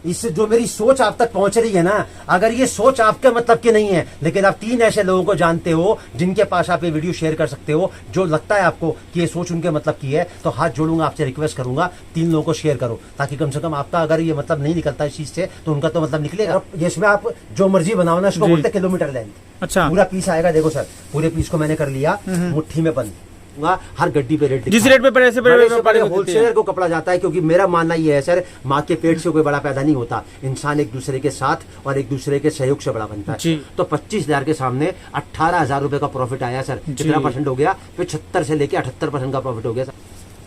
इससे जो मेरी सोच आप तक पहुंच रही है ना, अगर ये सोच आपके मतलब की नहीं है, लेकिन आप 3 ऐसे लोगों को जानते हो जिनके पास आप ये वीडियो शेयर कर सकते हो, जो लगता है आपको कि ये सोच उनके मतलब की है, तो हाथ जोड़ूंगा, आपसे रिक्वेस्ट करूंगा 3 लोगों को शेयर करो, ताकि कम से कम आपका अगर ये मतलब नहीं निकलता इस चीज से, तो उनका तो मतलब निकलेगा। इसमें आप जो मर्जी बनाओ ना, इसको बोलते किलोमीटर लेंथ। अच्छा, पूरा पीस आएगा, देखो सर, पूरे पीस को मैंने कर लिया, मुट्ठी में बंद, हर गड्डी पे रेट, जिस रेट पे बड़े से बड़े होलसेलर को कपड़ा जाता है। क्योंकि मेरा मानना ये है सर, माँ के पेट से कोई बड़ा पैदा नहीं होता, इंसान एक दूसरे के साथ और एक दूसरे के सहयोग से बड़ा बनता है। तो 25,000 के सामने 18,000 रुपए का प्रॉफिट आया सर। कितना परसेंट हो गया? 75 से लेके 78% का प्रॉफिट हो गया सर।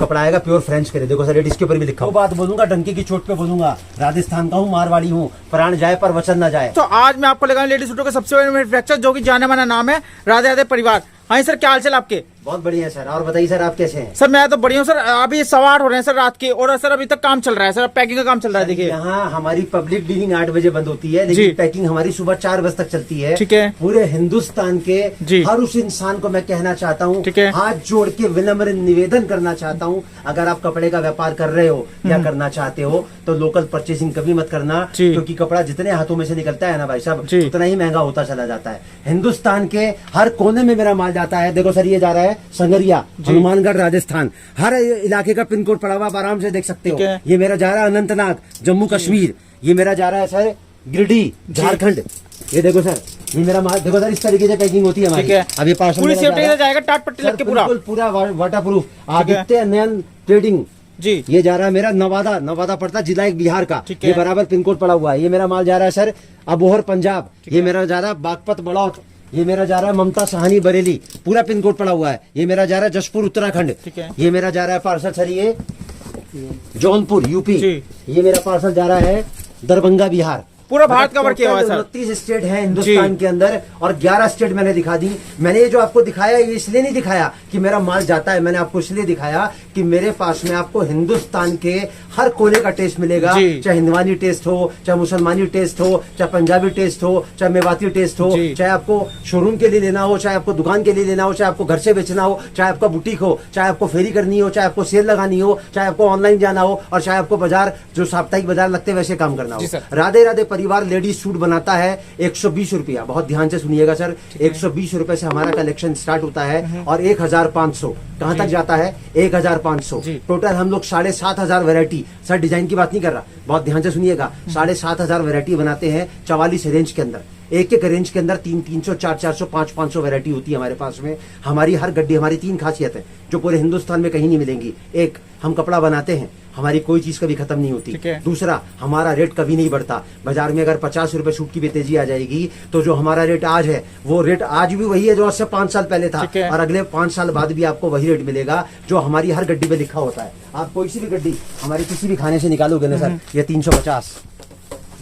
कपड़ा आएगा प्योर फ्रेंच करे, देखो सर रेट इसके ऊपर भी लिखा। वो बात बोलूंगा, डंकी की चोट पे बोलूंगा, राजस्थान का हूँ, मारवाड़ी हूँ, प्राण जाए पर वचन न जाए। तो आज मैं आपको लगाऊंगा लेडीज सूटों का सबसे बड़ा मैन्युफैक्चर, जो कि जाने माना नाम है राधे राधे परिवार। हाँ सर, क्या हाल चाल आपके? बहुत बढ़िया है सर। और बताइए सर, आप कैसे हैं? सर मैं तो बढ़िया हूँ सर। अभी सवार हो रहे हैं सर रात के, और सर अभी तक काम चल रहा है सर, पैकिंग का काम चल रहा है। देखिए यहाँ हमारी पब्लिक डीलिंग 8 बजे बंद होती है, लेकिन पैकिंग हमारी सुबह 4 बजे तक चलती है। ठीक है। पूरे हिंदुस्तान के हर उस इंसान को मैं कहना चाहता हूँ, हाथ जोड़ के विनम्र निवेदन करना चाहता हूँ, अगर आप कपड़े का व्यापार कर रहे हो या करना चाहते हो, तो लोकल परचेसिंग कभी मत करना, क्योंकि कपड़ा जितने हाथों में से निकलता है ना भाई साहब, उतना ही महंगा होता चला जाता है। हिंदुस्तान के हर कोने में मेरा माल जाता है। देखो सर, ये जा रहा है संगरिया, हनुमानगढ़, राजस्थान, हर इलाके का पिन कोड पड़ा हुआ, आप आराम से देख सकते हो। ये मेरा जा रहा है अनंतनाग, जम्मू कश्मीर। ये मेरा जा रहा है सर गिरिडीह, झारखंड। ये देखो सर, ये मेरा माल देखो सर, इस तरीके से पैकिंग होती है हमारी। अभी पार्सल पूरी सेफ्टी से जाएगा, टाट पट्टी लग के पूरा वाटर प्रूफ। आदित्य नयन ट्रेडिंग जी। ये जा रहा है मेरा नवादा पड़ता, जिला एक बिहार का। ये बराबर पिन कोड पड़ा हुआ है। ये मेरा माल जा रहा है सर अबोहर, पंजाब। ये मेरा जा रहा है बागपत, बड़ौत। ये मेरा जा रहा है ममता, सहानी, बरेली, पूरा पिन कोड पड़ा हुआ है। ये मेरा जा रहा है जशपुर, उत्तराखंड। ये मेरा जा रहा है पार्सल सर, ये जौनपुर, यूपी। ये मेरा पार्सल जा रहा है दरभंगा, बिहार। पूरा भारत कवर किया हुआ है सर। 29 स्टेट है हिंदुस्तान के अंदर, और 11 स्टेट मैंने दिखा दी। मैंने ये जो आपको दिखाया, ये इसलिए नहीं दिखाया कि मेरा माल जाता है, मैंने आपको इसलिए दिखाया कि मेरे पास में आपको हिंदुस्तान के हर कोने का टेस्ट मिलेगा। चाहे हिंदवानी टेस्ट हो, चाहे मुसलमानी टेस्ट हो, चाहे पंजाबी टेस्ट हो, चाहे मेवाती टेस्ट हो, चाहे आपको शोरूम के लिए लेना हो, चाहे आपको दुकान के लिए लेना हो, चाहे आपको घर से बेचना हो, चाहे आपका बुटीक हो, चाहे आपको फेरी करनी हो, चाहे आपको सेल लगानी हो, चाहे आपको ऑनलाइन जाना हो, और चाहे आपको बाजार जो साप्ताहिक बाजार लगते हैं वैसे काम करना हो। राधे राधे परिवार लेडीज सूट बनाता है 120 रुपया। बहुत ध्यान से सुनिएगा सर, 120 रुपए से हमारा कलेक्शन स्टार्ट होता है, और 1500 कहाँ तक जाता है? 1500। टोटल हम लोग 7,500 वैरायटी, सर डिजाइन की बात नहीं कर रहा, बहुत ध्यान से सुनिएगा, 7,500 वैरायटी बनाते हैं 44 रेंज के अंदर। एक एक रेंज के अंदर 300, 400, 500 वैरायटी होती है हमारे पास में। हमारी हर गड्डी, हमारी 3 खासियत है जो पूरे हिंदुस्तान में कहीं नहीं मिलेंगी। एक, हम कपड़ा बनाते हैं, हमारी कोई चीज कभी खत्म नहीं होती। दूसरा, हमारा रेट कभी नहीं बढ़ता। बाजार में अगर 50 रुपए सूट की भी तेजी आ जाएगी, तो जो हमारा रेट आज है, वो रेट आज भी वही है जो आज से 5 साल पहले था, और अगले 5 साल बाद भी आपको वही रेट मिलेगा जो हमारी हर गड्डी पे लिखा होता है। आप कोई सी भी गड्डी हमारी किसी भी खाने से निकालोगे ना सर, ये 350,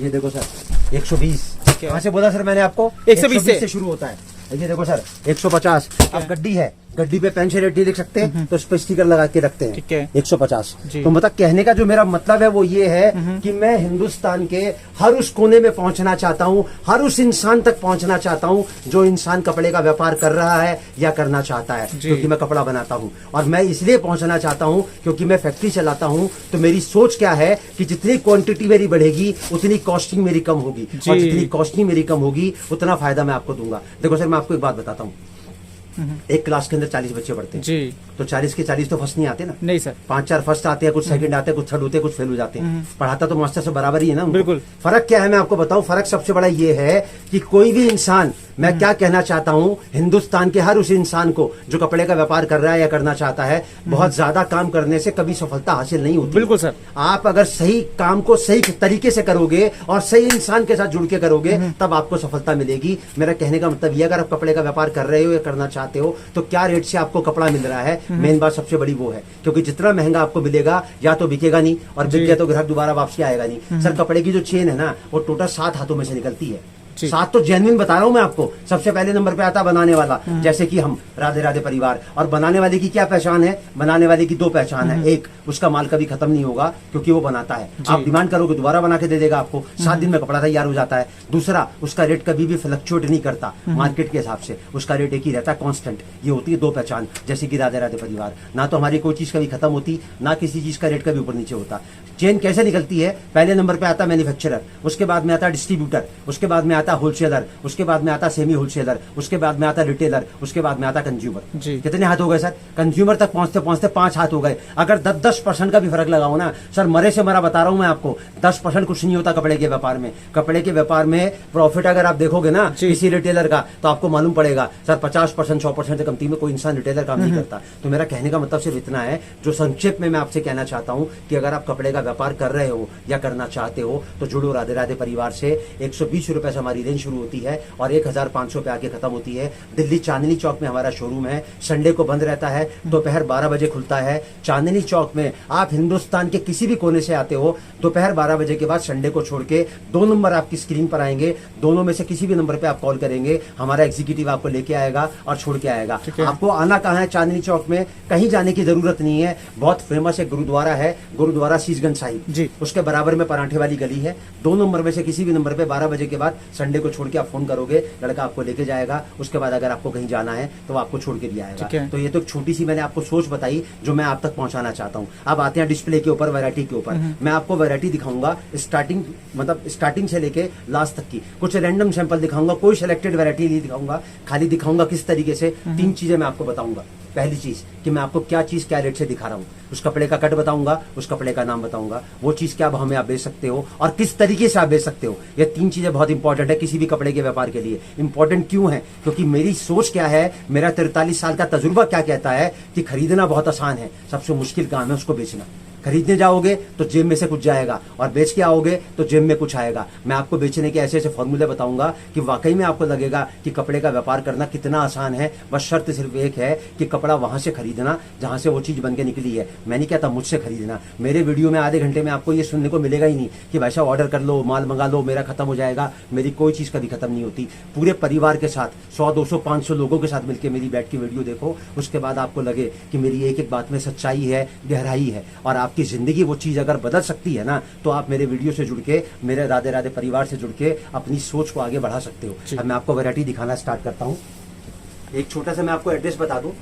ये देखो सर 120। कहाँ से बोला सर मैंने आपको? 120 से शुरू होता है। ये देखो सर 150। अब गड्डी है, गड्डी पे पेन से रेट नहीं लिख सकते, तो उस पर स्टिकर लगा के रखते हैं 150। तो मतलब कहने का जो मेरा मतलब है वो ये है कि मैं हिंदुस्तान के हर उस कोने में पहुंचना चाहता हूं, हर उस इंसान तक पहुंचना चाहता हूं जो इंसान कपड़े का व्यापार कर रहा है या करना चाहता है। क्योंकि मैं कपड़ा बनाता हूं, और मैं इसलिए पहुंचना चाहता हूं क्योंकि मैं फैक्ट्री चलाता हूं। तो मेरी सोच क्या है कि जितनी क्वांटिटी मेरी बढ़ेगी, उतनी कॉस्टिंग मेरी कम होगी, और जितनी कॉस्टिंग मेरी कम होगी, उतना फायदा मैं आपको दूंगा। देखो सर, मैं आपको एक बात बताता हूँ, एक क्लास के अंदर 40 बच्चे पढ़ते हैं जी, तो 40 के 40 तो फर्स्ट नहीं आते ना। नहीं सर, 5-4 फर्स्ट आते हैं, कुछ सेकंड आते हैं, कुछ थर्ड होते हैं, कुछ फेल हो जाते हैं। पढ़ाता तो मास्टर से बराबर ही है ना। बिल्कुल। फर्क क्या है मैं आपको बताऊं, फर्क सबसे बड़ा ये है कि कोई भी इंसान, मैं क्या कहना चाहता हूं, हिंदुस्तान के हर उस इंसान को जो कपड़े का व्यापार कर रहा है या करना चाहता है, बहुत ज्यादा काम करने से कभी सफलता हासिल नहीं होती। बिल्कुल सर। आप अगर सही काम को सही तरीके से करोगे और सही इंसान के साथ जुड़ के करोगे, तब आपको सफलता मिलेगी। मेरा कहने का मतलब ये, अगर आप कपड़े का व्यापार कर रहे हो या करना चाहते हो, तो क्या रेट से आपको कपड़ा मिल रहा है, मेन बात सबसे बड़ी वो है। क्योंकि जितना महंगा आपको मिलेगा, या तो बिकेगा नहीं, और बिक गया तो ग्राहक दोबारा वापसी आएगा नहीं। सर कपड़े की जो चेन है ना, वो टोटल 7 हाथों में से निकलती है। 7 तो जेन्युइन बता रहा हूं मैं आपको। सबसे पहले नंबर पे आता बनाने वाला, जैसे कि हम राधे राधे परिवार। और बनाने वाले की क्या पहचान है? बनाने वाले की 2 पहचान है। एक, उसका माल कभी खत्म नहीं होगा क्योंकि वो बनाता है, आप डिमांड करोगे दोबारा बना के दे देगा आपको, 7 दिन में कपड़ा तैयार हो जाता है। दूसरा, उसका रेट कभी भी फ्लक्चुएट नहीं करता मार्केट के हिसाब से, उसका रेट एक ही रहता है, कांस्टेंट। ये होती है 2 पहचान, जैसे कि राधे राधे परिवार। ना तो हमारी कोई चीज कभी खत्म होती, ना किसी चीज का रेट कभी ऊपर नीचे होता। चेन कैसे निकलती है, पहले नंबर पे आता मैन्युफैक्चरर, उसके बाद में आता डिस्ट्रीब्यूटर, उसके बाद में आता होलसेलर, उसके बाद में आता सेमी होलसेलर, उसके बाद में आता रिटेलर, उसके बाद में आता कंज्यूमर। जी। कितने हाथ हो गए सर? कंज्यूमर तक पहुंचते पहुंचते 5 हाथ हो गए। अगर 10% का भी फर्क लगाओ ना सर, मरे से मरा बता रहा हूं मैं आपको, 10% कुछ नहीं होता कपड़े के व्यापार में। कपड़े के व्यापार में प्रॉफिट अगर आप देखोगे ना किसी रिटेलर का, तो आपको मालूम पड़ेगा सर 50% 100% से कमती में कोई इंसान रिटेलर काम नहीं करता। तो मेरा कहने का मतलब सिर्फ इतना है, जो संक्षेप में मैं आपसे कहना चाहता हूं कि अगर आप कपड़े का व्यापार कर रहे हो या करना चाहते हो तो जुड़ो राधे राधे परिवार से। 120 रुपए से हमारी रेंज शुरू होती है और 1500 पे आके खत्म होती है। दिल्ली चांदनी चौक में हमारा शोरूम है, संडे को बंद रहता है, दोपहर 12 बजे खुलता है। चांदनी चौक में आप हिंदुस्तान के किसी भी कोने से आते हो, दोपहर 12 बजे के बाद संडे को छोड़ के 2 नंबर आपकी स्क्रीन पर आएंगे, दोनों में से किसी भी नंबर पे आप कॉल करेंगे, हमारा एग्जीक्यूटिव आपको लेके आएगा और छोड़ के आएगा। आपको आना कहाँ है? चांदनी चौक में, कहीं जाने की जरूरत नहीं है। बहुत फेमस एक गुरुद्वारा है, गुरुद्वारा शीशगंज साहिब जी, उसके बराबर में परांठे वाली गली है। 2 नंबर में से किसी भी नंबर पे 12 बजे के बाद संडे को छोड़ के आप फोन करोगे, लड़का आपको लेके जाएगा। उसके बाद अगर आपको कहीं जाना है तो वो आपको छोड़ के भी आएगा। तो ये तो छोटी सी मैंने आपको सोच बताई जो मैं आप तक पहुंचाना चाहता हूँ। अब आते हैं डिस्प्ले के ऊपर, वैरायटी के ऊपर। मैं आपको वैरायटी दिखाऊंगा स्टार्टिंग से लेके लास्ट तक की। कुछ रैंडम सैंपल दिखाऊंगा, कोई सिलेक्टेड वैरायटी नहीं दिखाऊंगा, खाली दिखाऊंगा किस तरीके से। 3 चीजें मैं आपको बताऊंगा। पहली चीज कि मैं आपको क्या चीज क्या रेट से दिखा रहा हूँ, उस कपड़े का कट बताऊंगा, उस कपड़े का नाम बताऊंगा, वो चीज क्या भाव में आप बेच सकते हो और किस तरीके से आप बेच सकते हो। ये 3 चीजें बहुत इंपॉर्टेंट है किसी भी कपड़े के व्यापार के लिए। इंपॉर्टेंट क्यों है? क्योंकि मेरी सोच क्या है, मेरा 43 साल का तजुर्बा क्या कहता है कि खरीदना बहुत आसान है, सबसे मुश्किल काम है उसको बेचना। खरीदने जाओगे तो जेब में से कुछ जाएगा और बेच के आओगे तो जेब में कुछ आएगा। मैं आपको बेचने के ऐसे ऐसे फॉर्मूले बताऊंगा कि वाकई में आपको लगेगा कि कपड़े का व्यापार करना कितना आसान है। बस शर्त सिर्फ एक है कि कपड़ा वहां से खरीदना जहां से वो चीज बन के निकली है। मैं नहीं कहता मुझसे खरीदना। मेरे वीडियो में आधे घंटे में आपको ये सुनने को मिलेगा ही नहीं कि भाई साहब ऑर्डर कर लो, माल मंगा लो, मेरा खत्म हो जाएगा। मेरी कोई चीज कभी खत्म नहीं होती। पूरे परिवार के साथ 100 200 500 लोगों के साथ मिलकर मेरी बैठ की वीडियो देखो, उसके बाद आपको लगे कि मेरी एक एक बात में सच्चाई है, गहराई है और आपकी जिंदगी वो चीज अगर बदल सकती है ना, तो आप मेरे वीडियो से जुड़ के, मेरे राधे राधे परिवार से जुड़ के अपनी सोच को आगे बढ़ा सकते हो। अब मैं आपको वैरायटी दिखाना स्टार्ट करता हूँ। एक छोटा सा मैं आपको एड्रेस बता दूं।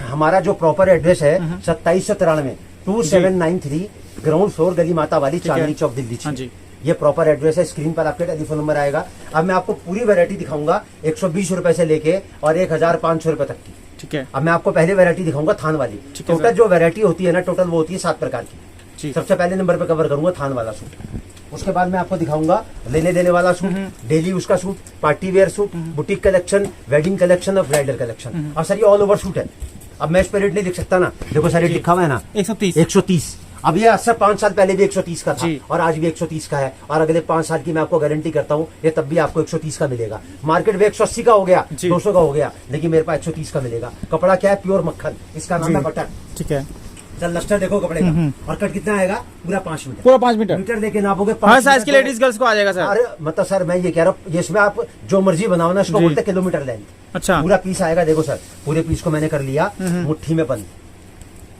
हमारा जो प्रॉपर एड्रेस है 2793 2793 ग्राउंड फ्लोर गली माता वाली, चांदनी चौक, दिल्ली। ये प्रॉपर एड्रेस है। स्क्रीन पर आपके टेलीफोन नंबर आएगा। अब मैं आपको पूरी वैरायटी दिखाऊंगा 120 रुपए से लेके और 1500 रुपए तक की। ठीक है। अब मैं आपको पहले वैरायटी दिखाऊंगा थान वाली। टोटल जो वैरायटी होती है ना, टोटल वो होती है 7 प्रकार की। सबसे पहले नंबर पे कवर करूंगा थान वाला सूट। उसके बाद मैं आपको दिखाऊंगा लेने देने वाला सूट, डेली उसका suit, party wear suit, boutique collection, wedding collection और ब्राइडल कलेक्शन। और सर ये ऑल ओवर सूट है। अब मैं इस पर रेट नहीं लिख सकता ना, देखो सर ये लिखा हुआ है ना 130। अब ये असर 5 साल पहले भी 130 का था और आज भी 130 का है और अगले 5 साल की मैं आपको गारंटी करता हूँ ये तब भी आपको 130 का मिलेगा। मार्केट में 180 का हो गया, 200 का हो गया, लेकिन मेरे पास 130 का मिलेगा। कपड़ा क्या है? प्योर मक्खन, इसका नाम है बटन। ठीक है। चल लस्टर देखो कपड़े का और कट कितना आएगा? पूरा 5 मीटर। पूरा 5 मीटर मीटर देके नापोगे 5 साइज की लेडीज गर्ल्स को आ जाएगा सर। अरे मतलब सर मैं ये कह रहा हूँ, इसमें आप जो मर्जी बनाओ ना, इसको बोलते किलोमीटर लेंथ। अच्छा, पूरा पीस आएगा। देखो सर पूरे पीस को मैंने कर लिया, मुट्ठी में बंद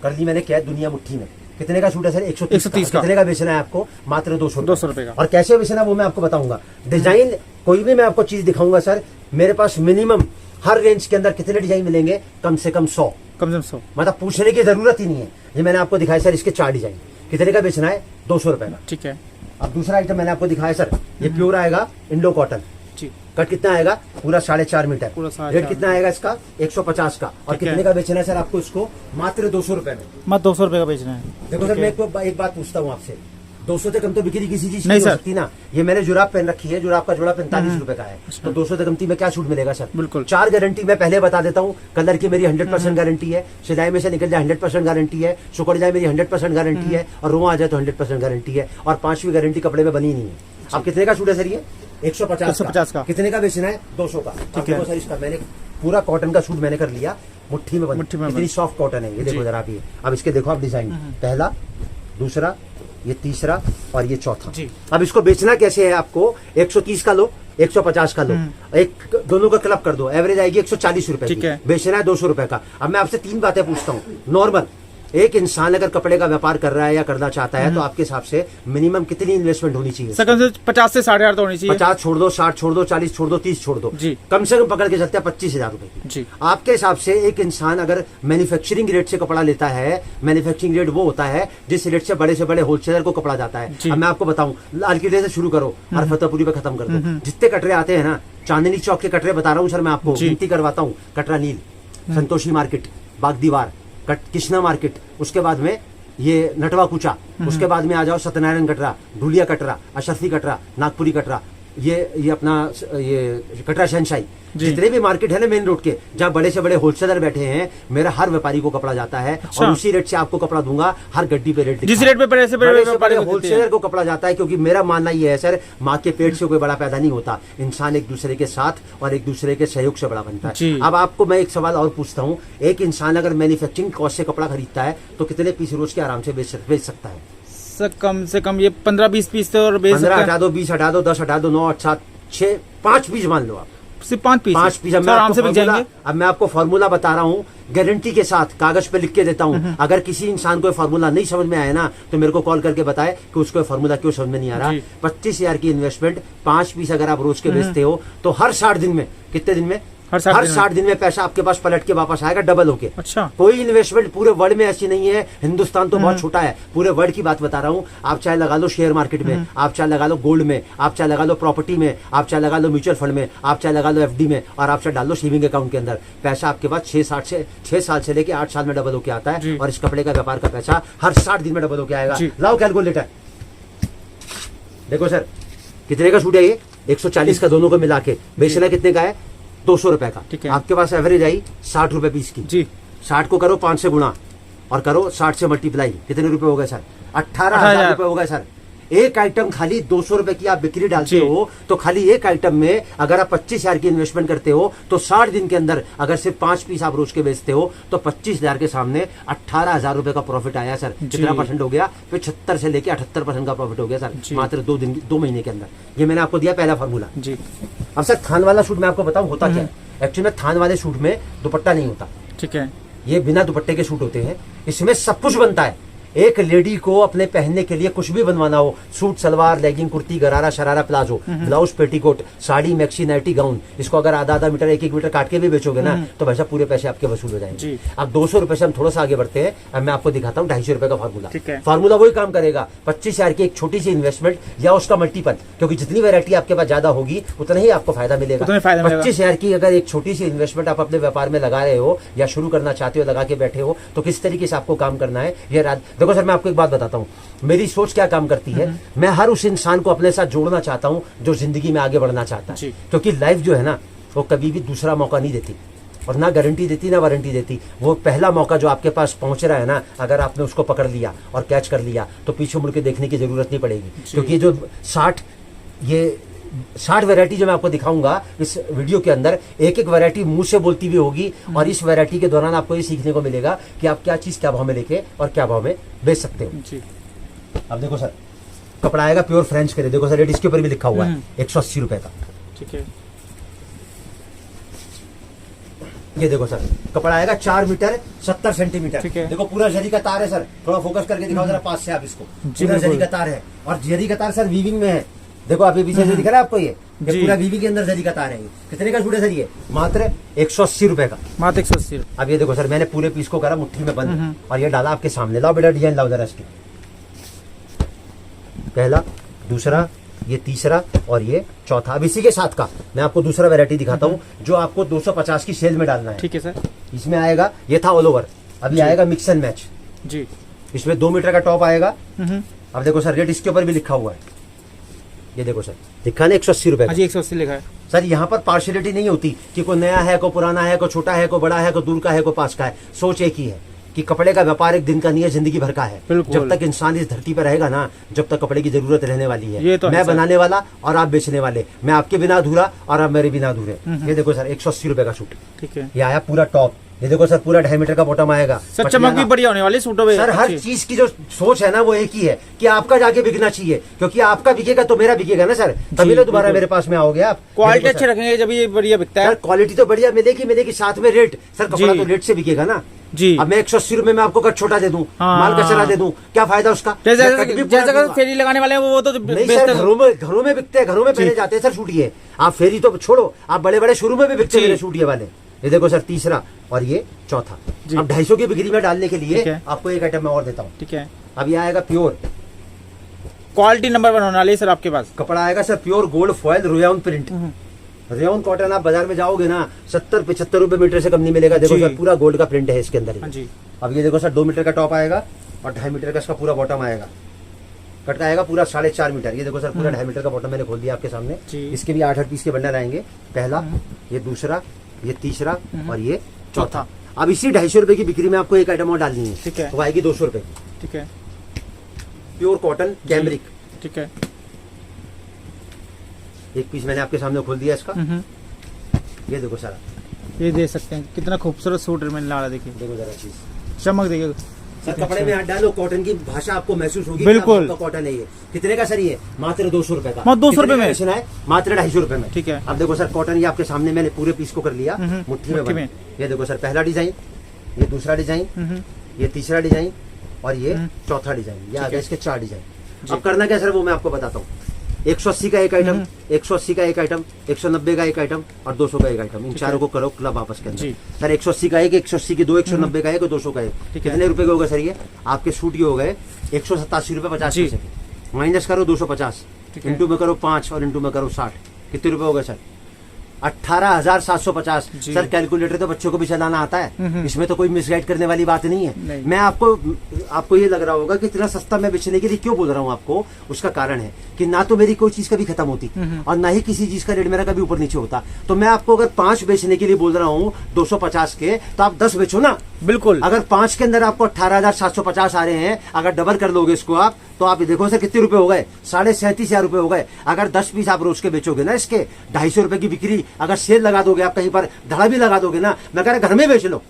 कर ली मैंने। क्या दुनिया मुट्ठी में। कितने का सूट है सर? 130 का। कितने का बेचना है आपको? मात्र 200 रुपए का। और कैसे बेचना वो मैं आपको बताऊंगा। डिजाइन कोई भी मैं आपको चीज दिखाऊंगा सर, मेरे पास मिनिमम हर रेंज के अंदर कितने डिजाइन मिलेंगे? कम से कम 100। मतलब पूछने की जरूरत ही नहीं है। ये मैंने आपको दिखाया सर, इसके 4 डिजाइन। कितने का बेचना है? 200 रुपए का। ठीक है। अब दूसरा आइटम मैंने आपको दिखाया सर, ये प्योर आएगा इंडो कॉटन। कट कितना आएगा? पूरा 4.5 मीटर। रेट कितना आएगा इसका? 150 का। और कितने का बेचना है सर आपको इसको? मात्र 200 रुपए में। मात्र 200 रुपए का बेचना है। देखो सर मैं एक बात पूछता हूँ आपसे, 200 से कम तो बिक्री किसी चीज नहीं हो सकती ना। ये मैंने जुराब पहन रखी है, जुराब का जोड़ा 45 रुपए का है, तो 200 से कमती में क्या छूट मिलेगा सर? बिल्कुल। 4 गारंटी मैं पहले बता देता हूँ। कलर की मेरी 100% गारंटी है, सिलाई में से निकल जाए 100% गारंटी है, सुकड़ जाए मेरी 100% गारंटी है और रुआ आ जाए तो 100% गारंटी है। और 5वीं गारंटी कपड़े में बनी नहीं है। अब कितने का सूट है सर ये? 150 का। कितने का बेचना है? 200 का। ठीक है सर, इसका मैंने पूरा कॉटन का सूट मैंने कर लिया, मुट्ठी में बंद। इतनी सॉफ्ट कॉटन है ये, देखो जरा आप ये। अब इसके देखो आप डिजाइन, पहला, दूसरा, ये तीसरा और ये चौथा। अब इसको बेचना कैसे है आपको? 130 का लो, 150 का लो, एक दोनों का क्लब कर दो, एवरेज आएगी 140 रुपए की। बेचना है 200 रुपए का। अब मैं आपसे 3 बातें पूछता हूँ। नॉर्मल एक इंसान अगर कपड़े का व्यापार कर रहा है या करना चाहता है तो आपके हिसाब से मिनिमम कितनी इन्वेस्टमेंट होनी चाहिए? सर कम से 50 से 60,000 तो होनी चाहिए। 50 छोड़ दो, 60 छोड़ दो, 40 छोड़ दो, 30 छोड़ दो, जी। कम से कम पकड़ के चलते हैं 25,000 रुपए की। जी। आपके हिसाब से एक इंसान अगर मैन्युफैक्चरिंग रेट से कपड़ा लेता है, मैन्युफैक्चरिंग रेट वो होता है जिस रेट से बड़े होलसेलर को कपड़ा जाता है। अब मैं आपको बताऊं, लाल किले से शुरू करो और फतेहपुरी पे खत्म कर दो। जितने कटरे आते हैं ना, चांदनी चौक के कटरे बता रहा हूँ सर, मैं आपको गिनती करवाता हूँ। कटरा नील, संतोषी मार्केट, बाग दीवार, कृष्णा मार्केट, उसके बाद में ये नटवा कुचा, उसके बाद में आ जाओ सत्यनारायण कटरा, ढूलिया कटरा, अशरफी कटरा, नागपुरी कटरा, ये अपना ये कटरा शहनशाही, जितने भी मार्केट है ना मेन रोड के, जहाँ बड़े से बड़े होलसेलर बैठे हैं, मेरा हर व्यापारी को कपड़ा जाता है। और उसी रेट से आपको कपड़ा दूंगा, हर गड्डी पे रेट, जिस रेट पे बड़े से बड़े होलसेलर को कपड़ा जाता है। क्योंकि मेरा मानना ये है सर, माँ के पेट से कोई बड़ा पैदा नहीं होता, इंसान एक दूसरे के साथ और एक दूसरे के सहयोग से बड़ा बनता है। अब आपको मैं एक सवाल और पूछता हूँ, एक इंसान अगर मैन्युफैक्चरिंग कॉस्ट से कपड़ा खरीदता है तो कितने पीस रोज के आराम से बेच सकता है? सर कम से कम ये 15-20 पीस तो और 15 हटा दो, 20 हटा दो, 10 हटा दो, 9, 8, 7, 6, 5 पीस मान लो आप, सिर्फ 5 पीस। 5 पीस। अब मैं आपको फॉर्मूला बता रहा हूँ, गारंटी के साथ कागज पे लिख के देता हूँ। अगर किसी इंसान को फॉर्मूला नहीं समझ में आया ना, तो मेरे को कॉल करके बताए कि उसको फॉर्मूला क्यों समझ में नहीं आ रहा। 25,000 की इन्वेस्टमेंट, 5 पीस अगर आप रोज के बेचते हो तो हर 60 दिन में, कितने दिन में? हर 60 दिन में पैसा आपके पास पलट के वापस आएगा, डबल होके। अच्छा। कोई इन्वेस्टमेंट पूरे वर्ल्ड में ऐसी नहीं है, हिंदुस्तान तो बहुत छोटा है, पूरे वर्ल्ड की बात बता रहा हूँ। आप चाहे लगा लो शेयर मार्केट में, आप चाहे लगा लो गोल्ड में, आप चाहे लगा लो प्रॉपर्टी में, आप चाहे लगा लो म्यूचुअल फंड में, आप चाहे लगा लो एफडी में, और आप चाहे डाल लो सेविंग अकाउंट के अंदर, पैसा आपके पास 6 साल से लेके 8 साल में डबल होके आता है। और इस कपड़े का व्यापार का पैसा हर 60 दिन में डबल होके आएगा। लाओ कैलकुलेटर, देखो सर कितने का सूट है ये? 140 का, दोनों को मिला के बेचना कितने का है? 200 रुपए का। आपके पास एवरेज आई 60 रुपए पीस की। जी। 60 को करो 5 से गुणा और करो 60 से मल्टीप्लाई, कितने रुपए हो गए सर? 18,000 रुपए हो गए सर। एक आइटम खाली 200 रुपए की आप बिक्री डालते हो, तो खाली एक आइटम में अगर आप 25,000 की इन्वेस्टमेंट करते हो तो 60 दिन के अंदर अगर सिर्फ 5 पीस आप रोज के बेचते हो तो 25,000 के सामने 18,000 रुपए का प्रॉफिट आया सर। कितना परसेंट हो गया? 75 से लेके 78% का प्रॉफिट हो गया सर, मात्र 2 महीने के अंदर। ये मैंने आपको दिया पहला फॉर्मूला। अब सर थान वाला सूट मैं आपको बताऊं होता क्या है। एक्चुअली में थान वाले सूट में दुपट्टा नहीं होता, ठीक है, ये बिना दुपट्टे के सूट होते हैं। इसमें सब कुछ बनता है। एक लेडी को अपने पहनने के लिए कुछ भी बनवाना हो, suit salwar, legging, kurti, gharara, sharara, palazzo, blouse, petticoat, sari, maxi, nightie, gown, इसको अगर आधा मीटर 1 मीटर काट के भी बेचोगे ना तो वैसा पूरे पैसे आपके वसूल हो जाएंगे। अब 200 रुपए से हम थोड़ा सा आगे बढ़ते हैं। अब मैं आपको दिखाता हूँ 250 रुपए का फार्मूला। फार्मूला वही काम करेगा, 25,000 की एक छोटी सी इन्वेस्टमेंट या उसका मल्टीपल, क्योंकि जितनी वैरायटी आपके पास ज्यादा होगी उतना ही आपको फायदा मिलेगा। 25,000 की अगर एक छोटी सी इन्वेस्टमेंट आप अपने व्यापार में लगा रहे हो या शुरू करना चाहते हो, लगा के बैठे हो, तो किस तरीके से आपको काम करना है ये देखो सर, मैं आपको एक बात बताता हूँ, मेरी सोच क्या काम करती है। मैं हर उस इंसान को अपने साथ जोड़ना चाहता हूँ जो जिंदगी में आगे बढ़ना चाहता है, क्योंकि लाइफ जो है ना वो कभी भी दूसरा मौका नहीं देती और ना गारंटी देती ना वारंटी देती। वो पहला मौका जो आपके पास पहुंच रहा है ना, अगर आपने उसको पकड़ लिया और कैच कर लिया तो पीछे मुड़ के देखने की जरूरत नहीं पड़ेगी। क्योंकि जो 60 वैरायटी जो मैं आपको दिखाऊंगा इस वीडियो के अंदर, एक एक वैरायटी मुंह से बोलती भी होगी। और इस वैरायटी के दौरान आपको ये सीखने को मिलेगा कि आप क्या चीज क्या भाव में लेके और क्या भाव में बेच सकते हो। अब देखो सर, कपड़ा आएगा प्योर फ्रेंच के लिए। देखो सर, रेट इसके ऊपर भी लिखा हुआ है 180 रुपए का, ठीक है। ये देखो सर, कपड़ा आएगा 4 मीटर 70 सेंटीमीटर। देखो पूरा जरी का तार है सर, थोड़ा फोकस करके दिखाओ जरा पास से आप इसको। पूरा जरी का तार है और जरी का तार सर वीविंग में है। देखो आप ये पीछे से दिख रहा है आपको, ये पूरा वीवी के अंदर जरी का तार है। ये कितने का सूट है सर? ये मात्र 180 रुपए का, मात्र 180। अब ये देखो सर, मैंने पूरे पीस को करा मुट्ठी में बंद और ये डाला आपके सामने। लाओ बेटा डिजाइन लाओ जरा इसकी, पहला, दूसरा, ये तीसरा और ये चौथा। अब इसी के साथ का मैं आपको दूसरा वैरायटी दिखाता हूँ जो आपको 250 की सेल में डालना है, ठीक है सर। इसमें आएगा, ये था ऑल ओवर, अभी आएगा मिक्स एंड मैच जी। इसमें 2 मीटर का टॉप आएगा। अब देखो सर, रेट इसके ऊपर भी लिखा हुआ है। ये देखो सर, लिखा ना 180 रुपए। 180 लिखा है सर। यहाँ पर पार्शियलिटी नहीं होती कि कोई नया है, कोई पुराना है, कोई छोटा है, कोई बड़ा है, कोई दूर का है, कोई पास का है। सोच एक ही है कि कपड़े का व्यापार एक दिन का नहीं है, जिंदगी भर का है। जब तक इंसान इस धरती पर रहेगा ना, जब तक कपड़े की जरूरत रहने वाली है। ये तो मैं बनाने वाला और आप बेचने वाले, मैं आपके बिना अधूरा और आप मेरे बिना अधूरे। ये देखो सर, 180 रुपए का सूट, ठीक है। ये आया पूरा टॉप। ये देखो सर, पूरा 2.5 मीटर का बॉटम आएगा। सर चमक भी बढ़िया होने वाली सूटों में। सर हर चीज की जो सोच है ना वो एक ही है कि आपका जाके बिकना चाहिए, क्योंकि आपका बिकेगा तो मेरा बिकेगा ना सर, तभी तो दोबारा मेरे पास में आओगे आप। क्वालिटी अच्छी रखेंगे जब ये बढ़िया बिकता है। क्वालिटी तो बढ़िया मिलेगी, साथ में रेट। सर कपड़ा तो रेट से बिकेगा ना, जी। अब मैं 180 रुपए में आपको कट छोटा दे दूं, हाँ, माल कचरा दे दूं, क्या फायदा उसका? जैसे मैं कट भी पूरा दूंगा। फेरी लगाने वाले हैं वो तो नहीं बेचते सर, हैं। घरों में बिकते हैं, घरों में पहने जाते हैं सर शूटिए। आप फेरी तो छोड़ो, आप बड़े बड़े शोरूम में भी बिकते हैं मेरे शूटिए वाले। ये देखो सर, तीसरा और ये चौथा। जी। अब 250 की बिक्री में डालने के ठीक लिए है। आपको एक आइटम मैं और देता हूँ। ठीक है, अब ये आएगा प्योर क्वालिटी नंबर 1 होने वाली है सर आपके पास। कपड़ा, आएगा sir pure gold foil rayon print. Rayon cotton आप बाजार में जाओगे ना 70-75 रुपए मीटर से कम नहीं मिलेगा। देखो जी। सर, पूरा गोल्ड का प्रिंट है इसके अंदर। हाँ जी। अब ये देखो सर, 2 मीटर का टॉप आएगा और 2.5 मीटर का इसका पूरा बॉटम आएगा। कट का आएगा पूरा 4.5 मीटर। ये देखो सर, पूरा 2.5 मीटर का बॉटम मैंने खोल दिया आपके सामने। जी। इसके भी 8 पीस के बंडल आएंगे। पहला, ये दूसरा, ये तीसरा और ये चौथा। अब इसी 250 रुपए की बिक्री में आपको एक आइटम और डालनी है। ठीक है। तो आएगी 200 रुपए। ठीक है, प्योर कॉटन कैमरिक, ठीक है। एक पीस मैंने आपके सामने खोल दिया इसका। ये देखो सर, ये दे सकते हैं, कितना खूबसूरत सूट मिलने वाला। देखिए, देखो जरा चीज चमक देखिए सर, कपड़े में हाथ डालो, कॉटन की भाषा आपको महसूस होगी। बिल्कुल। कॉटन है ये। कितने का सर ये? मात्र 200 रुपए का। मात्र 200 रुपए में? बेचना है मात्र 250 रुपए में। ठीक है। अब देखो सर, कॉटन ये आपके सामने मैंने पूरे पीस को कर लिया मुट्ठी में बंद। ये देखो सर, पहला डिजाइन, ये दूसरा डिजाइन, ये तीसरा डिजाइन और ये चौथा डिजाइन। ये आ गया इसके 4 डिजाइन। अब करना क्या सर, वो मैं आपको बताता हूँ। 180 का एक आइटम, 180 का एक आइटम, 190 का एक आइटम और 200 का एक आइटम। इन चारों को करो क्लब आपस के अंदर। सर 180 का एक, 180 की 2, 190 का एक और 200 का एक। कितने रुपए के हो गए सर? ये आपके सूट के हो गए 187 रुपए 50 पैसे के। माइनस करो 250, इंटू में करो 5 और इंटू में करो 60। कितने रुपए हो गए सर? 18,750। सर कैलकुलेटर तो बच्चों को भी चलाना आता है, इसमें तो कोई मिसगाइड करने वाली बात नहीं है। मैं आपको ये लग रहा होगा कि इतना सस्ता मैं बेचने के लिए क्यों बोल रहा हूँ आपको। उसका कारण है कि ना तो मेरी कोई चीज कभी खत्म होती और ना ही किसी चीज का रेट मेरा कभी ऊपर नीचे होता। तो मैं आपको अगर 5 बेचने के लिए बोल रहा हूँ 250 के, तो आप 10 बेचो ना। बिल्कुल। अगर 5 के अंदर आपको 18,750 आ रहे हैं, अगर डबल कर लोगे इसको आप, तो आप देखो सर कितने रुपए हो गए? 37,500 रुपए हो गए। अगर 10 पीस आप रोज के बेचोगे ना इसके 250 रुपए की बिक्री, अगर सेल लगा दोगे आप, कहीं पर धड़ा भी लगा दोगे ना, मैं कह रहा घर में बेच लो।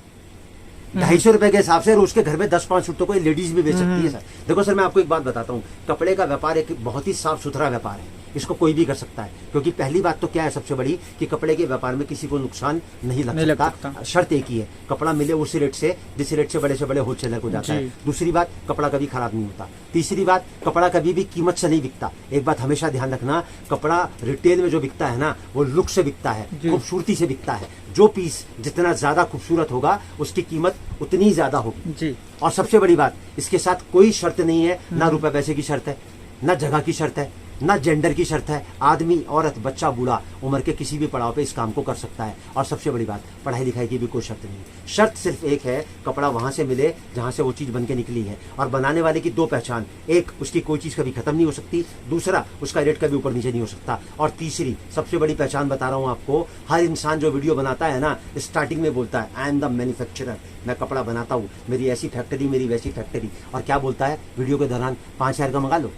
250 रुपए के हिसाब से रोज के घर में 10-5 सूट तो कोई लेडीज भी बेच सकती है सर। देखो सर, मैं आपको एक बात बताता हूँ, कपड़े का व्यापार एक बहुत ही साफ सुथरा व्यापार है। इसको कोई भी कर सकता है, क्योंकि पहली बात तो क्या है सबसे बड़ी, कि कपड़े के व्यापार में किसी को नुकसान नहीं लग सकता। शर्त एक ही है, कपड़ा मिले उसी रेट से जिस रेट से बड़े होलसेलर को जाता है। दूसरी बात, कपड़ा कभी खराब नहीं होता। तीसरी बात, कपड़ा कभी भी कीमत से नहीं बिकता। एक बात हमेशा ध्यान रखना, कपड़ा रिटेल में जो बिकता है ना, वो लुक से बिकता है, खूबसूरती से बिकता है। जो पीस जितना ज्यादा खूबसूरत होगा उसकी कीमत उतनी ज्यादा होगी जी। और सबसे बड़ी बात, इसके साथ कोई शर्त नहीं है, ना रुपए पैसे की शर्त है, ना जगह की शर्त है, ना जेंडर की शर्त है। आदमी, औरत, बच्चा, बूढ़ा, उम्र के किसी भी पड़ाव पे इस काम को कर सकता है। और सबसे बड़ी बात, पढ़ाई लिखाई की भी कोई शर्त नहीं है। शर्त सिर्फ एक है, कपड़ा वहां से मिले जहां से वो चीज बन के निकली है। और बनाने वाले की 2 पहचान, एक, उसकी कोई चीज कभी खत्म नहीं हो सकती, दूसरा, उसका रेट कभी ऊपर नीचे नहीं हो सकता, और तीसरी सबसे बड़ी पहचान बता रहा हूं आपको, हर इंसान जो वीडियो बनाता है ना, स्टार्टिंग में बोलता है आई एम द मैन्युफैक्चरर, मैं कपड़ा बनाता हूँ, मेरी ऐसी फैक्ट्री, मेरी वैसी फैक्ट्री। और क्या बोलता है वीडियो के दौरान? 5,000 का मंगा लो,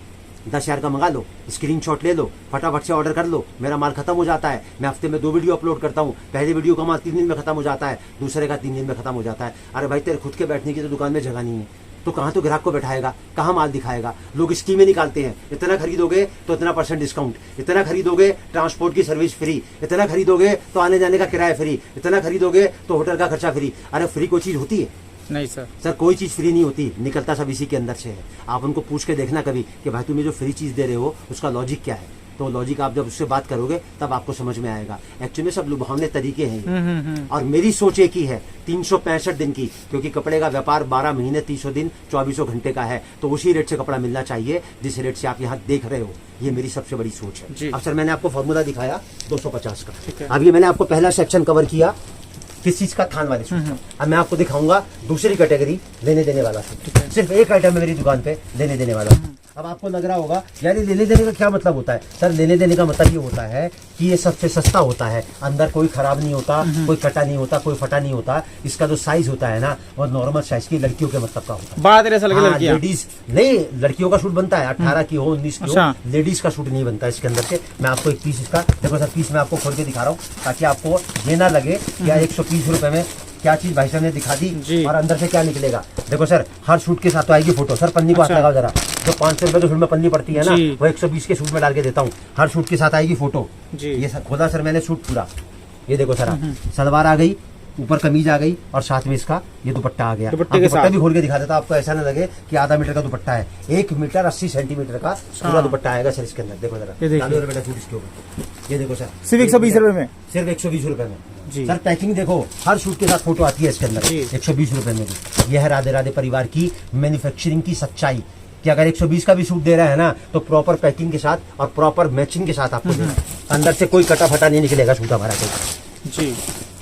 10,000 का मंगा लो, स्क्रीनशॉट ले लो, फटाफट से ऑर्डर कर लो, मेरा माल खत्म हो जाता है। मैं हफ्ते में 2 वीडियो अपलोड करता हूँ, पहले वीडियो का माल 3 दिन में खत्म हो जाता है, दूसरे का 3 दिन में खत्म हो जाता है। अरे भाई, तेरे खुद के बैठने की तो दुकान में जगह नहीं है, तो कहाँ तो ग्राहक को बैठाएगा, कहाँ माल दिखाएगा? लोग स्कीमें निकालते हैं, इतना खरीदोगे तो इतना % डिस्काउंट, इतना खरीदोगे ट्रांसपोर्ट की सर्विस फ्री, इतना खरीदोगे तो आने जाने का किराया फ्री, इतना खरीदोगे तो होटल का खर्चा फ्री। अरे फ्री कोई चीज होती है? नहीं सर। सर कोई चीज फ्री नहीं होती, निकलता सब इसी के अंदर से है। आप उनको पूछ के देखना कभी कि भाई तुम्हें जो फ्री चीज दे रहे हो उसका लॉजिक क्या है। तो लॉजिक आप जब उससे बात करोगे तब आपको समझ में आएगा। एक्चुअली सब लुभावने तरीके हैं और मेरी सोच एक ही है, 365 दिन की, क्योंकि कपड़े का व्यापार 12 महीने 300 दिन 2400 घंटे का है। तो उसी रेट से कपड़ा मिलना चाहिए जिस रेट से आप यहाँ देख रहे हो। ये मेरी सबसे बड़ी सोच है। अब सर मैंने आपको फॉर्मूला दिखाया 250 का। अब ये मैंने आपको पहला सेक्शन कवर किया, किस चीज का? थान वाले सूट का। अब मैं आपको दिखाऊंगा दूसरी कैटेगरी, लेने देने वाला सूट। सिर्फ एक आइटम है मेरी दुकान पे लेने देने वाला। अब आपको लग रहा होगा यार ये लेने देने का क्या मतलब होता है? सर लेने देने का मतलब ये होता है कि ये सबसे सस्ता होता है, अंदर कोई खराब नहीं होता, कोई कटा नहीं होता, कोई फटा नहीं होता। इसका जो साइज होता है ना, वो नॉर्मल साइज की लड़कियों के मतलब का होता है। 12-13 साल की लड़कियां, लेडीज नहीं, लड़कियों का सूट बनता है 18 की हो 19 की हो, लेडीज का सूट नहीं बनता इसके अंदर से। मैं आपको एक पीस इसका, देखो सर पीस मैं आपको खोल के दिखा रहा हूँ ताकि आपको ये ना लगे कि 120 रुपए में क्या चीज भाई साहब ने दिखा दी और अंदर से क्या निकलेगा। देखो सर, हर सूट के साथ तो आएगी फोटो। सर पन्नी को हाथ लगाओ जरा, जो 500 रुपए के सूट में पन्नी पड़ती है ना, वो 120 के सूट में डाल के देता हूँ। हर सूट के साथ आएगी फोटो। ये सर खोला सर मैंने सूट पूरा, ये देखो सर, सलवार आ गई, ऊपर कमीज आ गई और साथ में इसका ये दुपट्टा आ गया। दुपट्टे के दुपट्टा साथ भी खोल के दिखा देता आपको, ऐसा ना लगे कि आधा मीटर का दुपट्टा है। 1 मीटर 80 सेंटीमीटर का पूरा दुपट्टा आएगा सर इसके अंदर। देखो जरा, ये देखिए। डालो जरा बेटा सूट इसके ऊपर, ये देखो सर, सिर्फ 120 रुपए में। सिर्फ 120 रुपए में जी। सर। पैकिंग देखो, हर सूट के साथ फोटो आती है इसके अंदर, जी। 120 रुपए में भी। यह है राधे राधे परिवार की मैन्युफैक्चरिंग की सच्चाई कि अगर 120 का भी सूट दे रहा है ना तो प्रॉपर पैकिंग के साथ और प्रॉपर मैचिंग के साथ आपको देना है। अंदर से कोई कटा फटा नहीं निकलेगा सूट हमारा कोई। जी।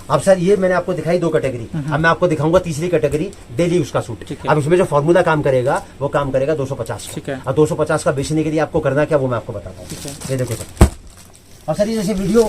अब सर ये मैंने आपको दिखाई 2 कैटेगरी, अब मैं आपको दिखाऊंगा तीसरी कैटेगरी, डेली यूज का सूट। ठीक है। अब इसमें जो फॉर्मूला काम करेगा वो काम करेगा 250 ठीक है। और 250 का बेचने के लिए आपको करना क्या वो मैं आपको बताता हूँ। ठीक है। ये देखो सर, और सर ये जैसे वीडियो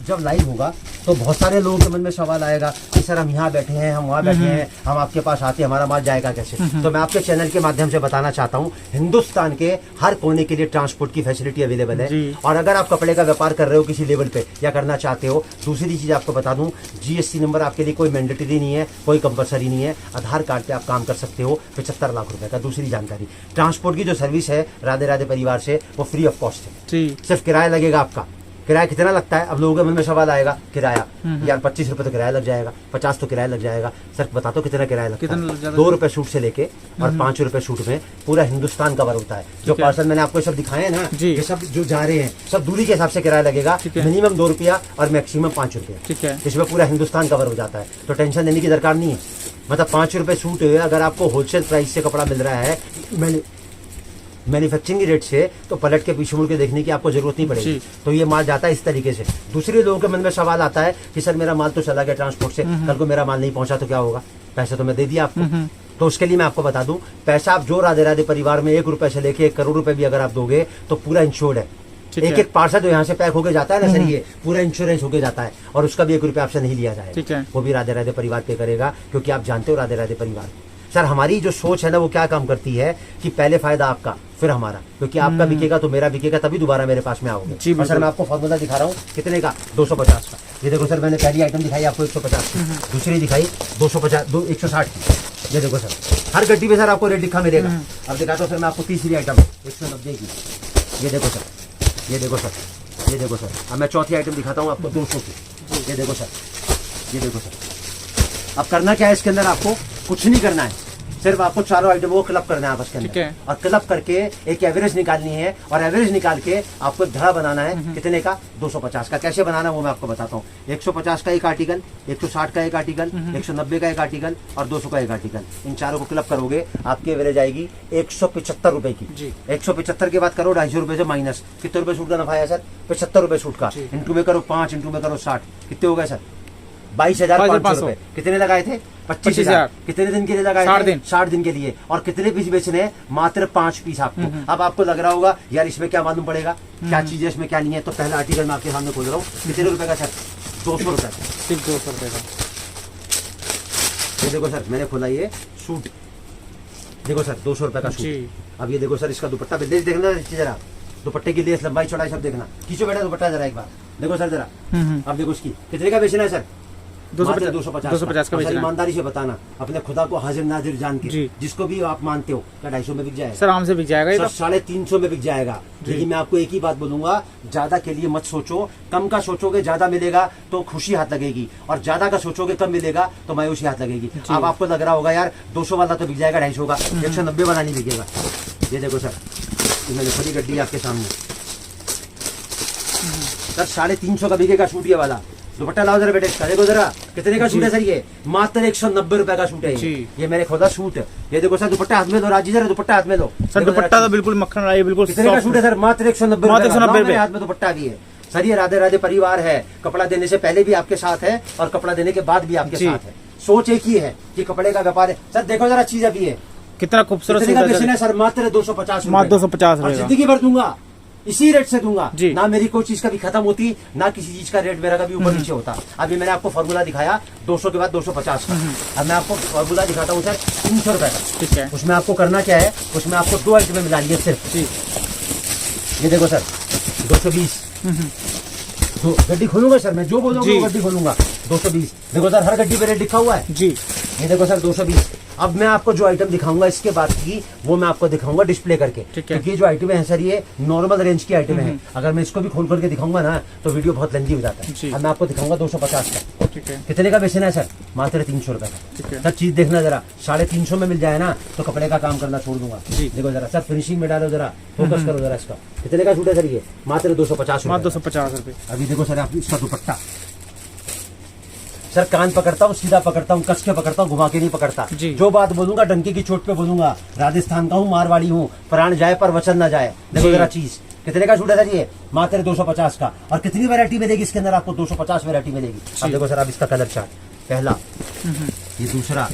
जब लाइव होगा तो बहुत सारे लोगों के मन में सवाल आएगा कि सर हम यहाँ बैठे हैं, हम वहाँ बैठे हैं, हम आपके पास आते हैं, हमारा माल जाएगा कैसे। तो मैं आपके चैनल के माध्यम से बताना चाहता हूँ, हिंदुस्तान के हर कोने के लिए ट्रांसपोर्ट की फैसिलिटी अवेलेबल है। जी। और अगर आप कपड़े का व्यापार कर रहे हो किसी लेवल पे या करना चाहते हो, दूसरी चीज आपको बता दूं, जीएसटी नंबर आपके लिए कोई मैंडेटरी नहीं है, कोई कंपलसरी नहीं है। आधार कार्ड पे आप काम कर सकते हो 75 लाख रुपए का। दूसरी जानकारी, ट्रांसपोर्ट की जो सर्विस है राधे राधे परिवार से वो फ्री ऑफ कॉस्ट है। जी। सिर्फ किराया लगेगा आपका। किराया कितना लगता है? अब लोगों के मन में सवाल आएगा, किराया यार 25 रुपए तो किराया लग जाएगा, 50 तो किराया लग जाएगा। सर बता दो कितना किराया लगता कितना है? लग जाता है? 2 रुपए सूट से लेके और 5 रुपए सूट में पूरा हिंदुस्तान कवर होता है। जो ठीक है। पार्सल मैंने आपको सब दिखाए हैं ना, जी। ये सब जो जा रहे हैं सब दूरी के हिसाब से किराया लगेगा। ठीक है। मिनिमम 2 रुपया और मैक्सिमम 5 रुपया। ठीक है। इसमें पूरा हिंदुस्तान कवर हो जाता है, तो टेंशन लेने की दरकार नहीं है। मतलब 5 रुपए सूट अगर आपको होलसेल प्राइस से कपड़ा मिल रहा है मैन्युफैक्चरिंग रेट से, तो पलट के पीछे मुड़ के देखने की आपको जरूरत नहीं पड़ेगी। जी। तो ये माल जाता है इस तरीके से। दूसरे लोगों के मन में सवाल आता है कि सर मेरा माल तो चला गया ट्रांसपोर्ट से, कल को मेरा माल नहीं पहुंचा तो क्या होगा? पैसे तो मैं दे दिया आपको। तो उसके लिए मैं आपको बता दूं, पैसा आप जो राधे राधे परिवार में 1 रुपए से लेके 1 करोड़ रुपए भी अगर आप दोगे तो पूरा इंश्योर्ड है। ठीक एक है। एक पार्सल जो यहाँ से पैक होके जाता है ना सर, ये पूरा इंश्योरेंस होके जाता है और उसका भी 1 रुपया आपसे नहीं लिया ठीक है। जाएगा। वो भी राधे राधे परिवार पे करेगा, क्योंकि आप जानते हो राधे राधे परिवार सर हमारी जो सोच है ना वो क्या काम करती है कि पहले फायदा आपका फिर हमारा, क्योंकि आपका बिकेगा तो मेरा बिकेगा, तभी दोबारा मेरे पास में आओगे। जी, और सर बिल्कुल। मैं आपको फॉर्मूला दिखा रहा हूँ कितने का, 250 का। ये देखो सर, मैंने पहली आइटम दिखाई आपको 150 की, दूसरी दिखाई 160 की। ये देखो सर, हर गड्डी पे सर आपको रेट लिखा मिलेगा। अब दिखाता हूँ सर मैं आपको तीसरी आइटम 190 की। ये देखो सर, ये देखो सर, ये देखो सर। अब मैं चौथी आइटम दिखाता हूँ आपको 200 की। ये देखो सर, ये देखो सर। अब करना क्या है इसके अंदर, आपको कुछ नहीं करना है, सिर्फ आपको चारों आइटम को क्लब करना है आपस के ठीक अंदर, है। और क्लब करके एक एवरेज निकालनी है, और एवरेज निकाल के आपको एक धड़ा बनाना है। कितने का? 250 का। कैसे बनाना है वो मैं आपको बताता हूँ। 150 का एक आर्टिकल, 160 का एक आर्टिकल, 190 का एक आर्टिकल और 200 का एक आर्टिकल। इन चारों को क्लब करोगे आपकी एवरेज आएगी 175 रुपए की। जी। 175 के बाद करो 250 रुपए से माइनस, कितने रुपए सूट का नफा है सर? 75 रुपए सूट का। जी। इंटू में करो 5, इंटू में करो 60, कितने हो गए सर? 22,500 रुपए। कितने लगाए थे? 25,000। कितने दिन के लिए लगाए 60 थे? दिन। 60 दिन के लिए। और कितने पीस बेचने हैं? मात्र 5 पीस आपको। अब आपको लग रहा होगा यार इसमें क्या मालूम पड़ेगा, क्या चीज है इसमें क्या नहीं है। तो पहला आर्टिकल मैं आपके सामने खोल रहा हूँ। कितने रुपए का सर? 200 रुपए। सिर्फ 200 रुपए का। ये देखो सर, मैंने खोला ये सूट, देखो सर 200 रुपए का सूट। जी। अब ये देखो सर, इसका दुपट्टा लेस देखना जरा, दुपट्टे की लेस लंबाई चौड़ाई सब देखना। खींचो बेटा दुपट्टा जरा एक बार, देखो सर जरा। अब देखो इसकी कितने का बेचना है सर? 250 250 का सर, बेचना है। ईमानदारी से बताना, अपने खुदा को हाजिर नाजिर जान के, जी। जिसको भी आप मानते हो, क्या 250 में बिक जाएगा? सर आराम से बिक जाएगा ये सर तो। 350 में बिक जाएगा। लेकिन मैं आपको एक ही बात बोलूंगा, ज्यादा के लिए मत सोचो। कम का सोचोगे ज्यादा मिलेगा तो खुशी हाथ लगेगी, और ज्यादा का सोचोगे कम मिलेगा तो मायूसी हाथ लगेगी। अब आपको लग रहा होगा यार 200 वाला तो बिक जाएगा, 250 का, 190 वाला नहीं बिकेगा। ये देखो सर, मैंने खुली गड्डी आपके सामने सर, 350 का बिकेगा सूट ये वाला। दुपट्टा लाओ जरा बेटे, देखो जरा कितने का सूट है सर? ये मात्र 190 रुपए का सूट है जी। ये मैंने खोदा सूट। ये देखो सर, दुपट्टा हाथ में लो राजी, जरा दुपट्टा हाथ में लो। सर देखो जरा दुपट्टा तो बिल्कुल मक्खन वाला है, बिल्कुल कितने का soft। सूट है सर? मात्र 190 मात्र 190 रुपए। हाथ में दुपट्टा भी है सर। ये राधे राधे परिवार है, कपड़ा देने से पहले भी आपके साथ है और कपड़ा देने के बाद भी आपके जी। साथ है। सोच एक ही है कि कपड़े का व्यापार है। सर देखो जरा चीज अभी है, कितना खूबसूरत कितने सूट का है बेचना सर। है सर? मात्र 250 मात्र 250 और रहेगा। जिंदगी भर दूंगा, इसी रेट से दूंगा। जी। ना मेरी कोई चीज कभी खत्म होती, ना किसी चीज का रेट मेरा कभी ऊपर नीचे होता। अभी मैंने आपको फॉर्मूला दिखाया 200 के बाद 250 का। अब मैं आपको फॉर्मूला दिखाता हूँ सर 300 रुपए का। ठीक है। उसमें आपको करना क्या है, उसमें आपको 2 आइटमें मिलानी है सिर्फ। जी। ये देखो सर 220, तो गड्डी खोलूंगा सर, मैं जो बोलूंगा जी। वो गड्डी खोलूंगा। 220 देखो सर, हर गड्डी पे रेट लिखा हुआ है। जी। ये देखो सर 220, अब मैं आपको जो आइटम दिखाऊंगा इसके बाद की वो मैं आपको दिखाऊंगा डिस्प्ले करके, ठीक है। क्योंकि ये जो आइटम है सर ये नॉर्मल रेंज की आइटम है। अगर मैं इसको भी खोल करके दिखाऊंगा ना तो वीडियो बहुत लेंदी हो जाता जी। है। अब मैं आपको दिखाऊंगा 250 का। ठीक है। कितने का बेचना है सर? मात्र 300 रुपए ठीक का। है। सर चीज देखना जरा, 350 में मिल जाए ना तो कपड़े का काम करना छोड़ दूंगा। जी। देखो जरा सर, फिनिशिंग में डालो जरा, फोकस करो जरा इसका। कितने का सूट है सर ये? मात्र 250 मात्र रुपए। 250 रुपए। अभी देखो सर आप इसका दुपट्टा, सर कान पकड़ता हूँ, सीधा पकड़ता हूँ, कस के पकड़ता हूँ, घुमा के नहीं पकड़ता। जी। जो बात बोलूंगा डंके की चोट पे बोलूंगा। राजस्थान का हूँ, मारवाड़ी हूँ, प्राण जाए पर वचन न जाए। देखो जी। जरा चीज कितने का सूट है सर ये? मात्र 250 का। और कितनी वैरायटी मिलेगी इसके अंदर आपको? 250 वैरायटी मिलेगी। अब देखो सर आप इसका कलर चार्ट, पहला, ये दूसरा,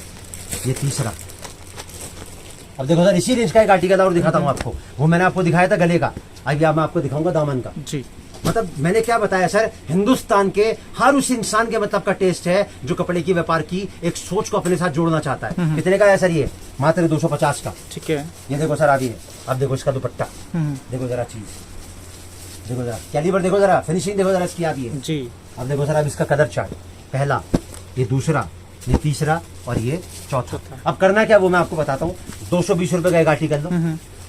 ये तीसरा। अब देखो सर इसी रेंज का एक आर्टिकल और दिखाता हूँ आपको। वो मैंने आपको दिखाया था गले का, अभी मैं आपको दिखाऊंगा दामन का। जी। मतलब मैंने क्या बताया सर, हिंदुस्तान के हर उस इंसान के मतलब का टेस्ट है जो कपड़े की व्यापार की एक सोच को अपने साथ जोड़ना चाहता है। कितने का है सर ये? मात्र 250 का। ठीक है। ये देखो सर अभी, अब देखो इसका दुपट्टा, देखो जरा चीज, देखो जरा कैलिबर, देखो जरा फिनिशिंग, देखो जरा इसकी आती है। जी। अब देखो सर अब इसका कलर चार्ट, पहला, ये दूसरा, ये तीसरा और ये चौथा। अब करना क्या वो मैं आपको बताता हूँ। 220 रुपए का एक आर्टिकल लो,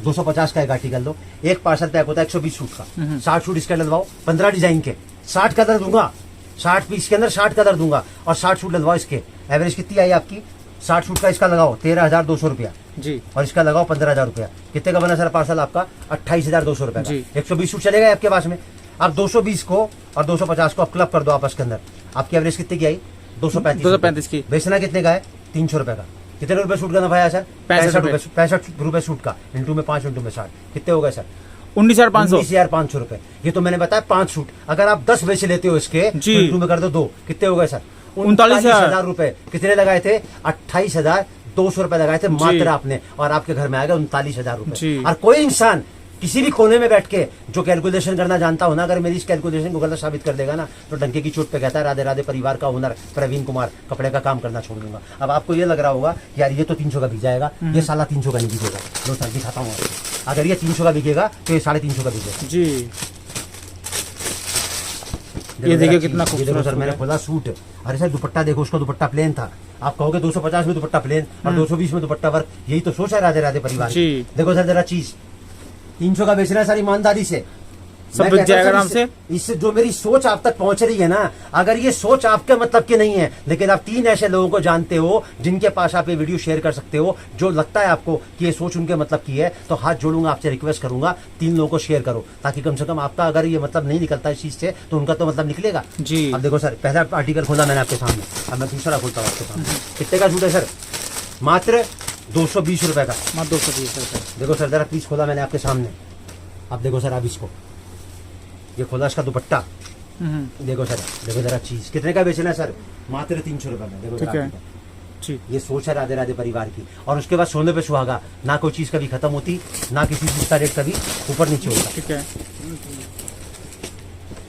250 का एक आर्टिकल लो। एक पार्सल पैक होता है 120 सूट का। 60 सूट इसके डलवाओ, 15 डिजाइन के, 60 कलर दूंगा, 60 पीस के अंदर 60 कलर दूंगा और 60 सूट डलवाओ इसके। एवरेज कितनी आई आपकी? 60 सूट का इसका लगाओ 13,200 रुपया जी। और इसका लगाओ 15,000 रुपया। कितने का बना सर पार्सल आपका? 28,200 रुपया जी। का। 120 सूट चलेगा आपके पास में। अब 220 को और 250 को आप क्लब कर दो आपस के अंदर। आपकी एवरेज कितने की आई? 235 की। बेचना कितने का है? 300 रुपए का। कितने रुपए सूट का नफा है सर? 65 रुपए सूट का। इंटू में 5 इंटू में 60 कितने हो गए सर? 19,500। 19,500 रुपए। ये तो मैंने बताया 5 सूट। अगर आप 10 बेच लेते हो इसके जी। तो इंटू में कर दो 2, कितने हो गए सर? 39,000 रुपए। कितने लगाए थे? 28,200 रुपए लगाए थे मात्र आपने, और आपके घर में आएगा 39,000 रुपए। और कोई इंसान किसी भी कोने में बैठ के जो कैलकुलेशन करना जानता हो ना, अगर मेरी इस कैलकुलेशन को गलत साबित कर देगा ना तो डंके की चोट पे कहता है राधे राधे परिवार का ओनर प्रवीण कुमार, कपड़े का काम करना छोड़ दूंगा। अब आपको ये लग रहा होगा यार ये तो 300 का बिक जाएगा, ये साला 300 का नहीं बिकेगा। लो सर दिखाता हूँ आपको। अगर ये 300 का बिकेगा तो ये 350 का बिकेगा। जी। ये देखिए कितना देखो खूबसूरत सर, मैंने खोला सूट। अरे सर दुपट्टा देखो, उसका दुपट्टा प्लेन था। आप कहोगे 250 में दुपट्टा प्लेन और 220 में दुपट्टा वर्क, यही तो सोच है राधे राधे परिवार की। जी। देखो सर जरा चीज, 300 का बेचना है सर ईमानदारी से, सब मैं बिक कहता हूं जाएगा सर, आराम से। इससे जो मेरी सोच आप तक पहुंच रही है ना, अगर ये सोच आपके मतलब की नहीं है, लेकिन आप 3 ऐसे लोगों को जानते हो जिनके पास आप ये वीडियो शेयर कर सकते हो, जो लगता है आपको कि ये सोच उनके मतलब की है, तो हाथ जोड़ूंगा आपसे, रिक्वेस्ट करूंगा 3 लोगों को शेयर करो, ताकि कम से कम आपका अगर ये मतलब नहीं निकलता इस चीज से तो उनका तो मतलब निकलेगा। जी। अब देखो सर, पहला आर्टिकल खोला मैंने आपके सामने, अब मैं दूसरा खोलता हूँ आपके सामने। कितने का सूट है सर? मात्र 220 रुपए का। मात्र 220 रुपए। देखो सर जरा पीस खोला मैंने आपके सामने। अब देखो सर, अब इसको ये खोला, इसका दुपट्टा देखो सर, देखो जरा चीज कितने का बेचना है सर? मात्र 300 रुपए में। देखो ठीक जरा है। जी। ये सोच है राधे राधे परिवार की। और उसके बाद सोने पे सुहागा, ना कोई चीज कभी खत्म होती, ना किसी चीज का रेट कभी ऊपर नीचे होता। ठीक है।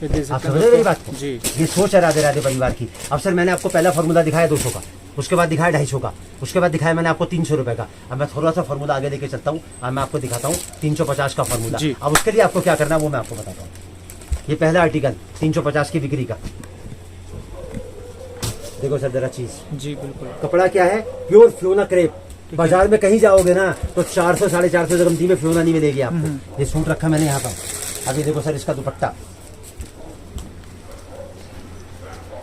ये देख आप सकते समझ हैं रहे मेरी बात को? जी। ये सोच है राधे राधे परिवार की। अब सर मैंने आपको पहला फॉर्मूला दिखाया 200 का, उसके बाद दिखाया 250 का, उसके बाद दिखाया मैंने आपको 300 रुपए का। अब मैं थोड़ा सा फॉर्मूला आगे लेके चलता हूँ, अब मैं आपको दिखाता हूँ 350 का फॉर्मूला। जी। अब उसके लिए आपको क्या करना है वो मैं आपको बताता हूँ। ये पहला आर्टिकल 350 की बिक्री का। देखो सर जरा चीज, जी बिल्कुल। कपड़ा क्या है? प्योर फ्लोना क्रेप। बाजार में कहीं जाओगे ना तो 400 450 कीमती में फ्लोना नहीं मिलेगी आपको। ये सूट रखा मैंने यहाँ पर। अभी देखो सर इसका दुपट्टा,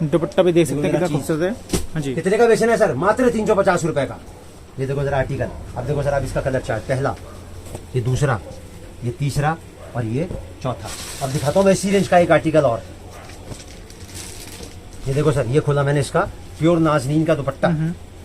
दुपट्टा भी देख सकते हैं देखो कितना जरा खूबसूरत है। हाँ जी। कितने का बेचना है सर? मात्र 350 रुपए का। ये देखो जरा आर्टिकल। अब देखो सर, अब इसका कलर चार्ट, पहला, ये दूसरा, ये तीसरा और ये चौथा। अब दिखाता हूँ मैं इसी रेंज का एक आर्टिकल और। ये देखो सर, ये खोला मैंने इसका प्योर नाजनीन का दुपट्टा।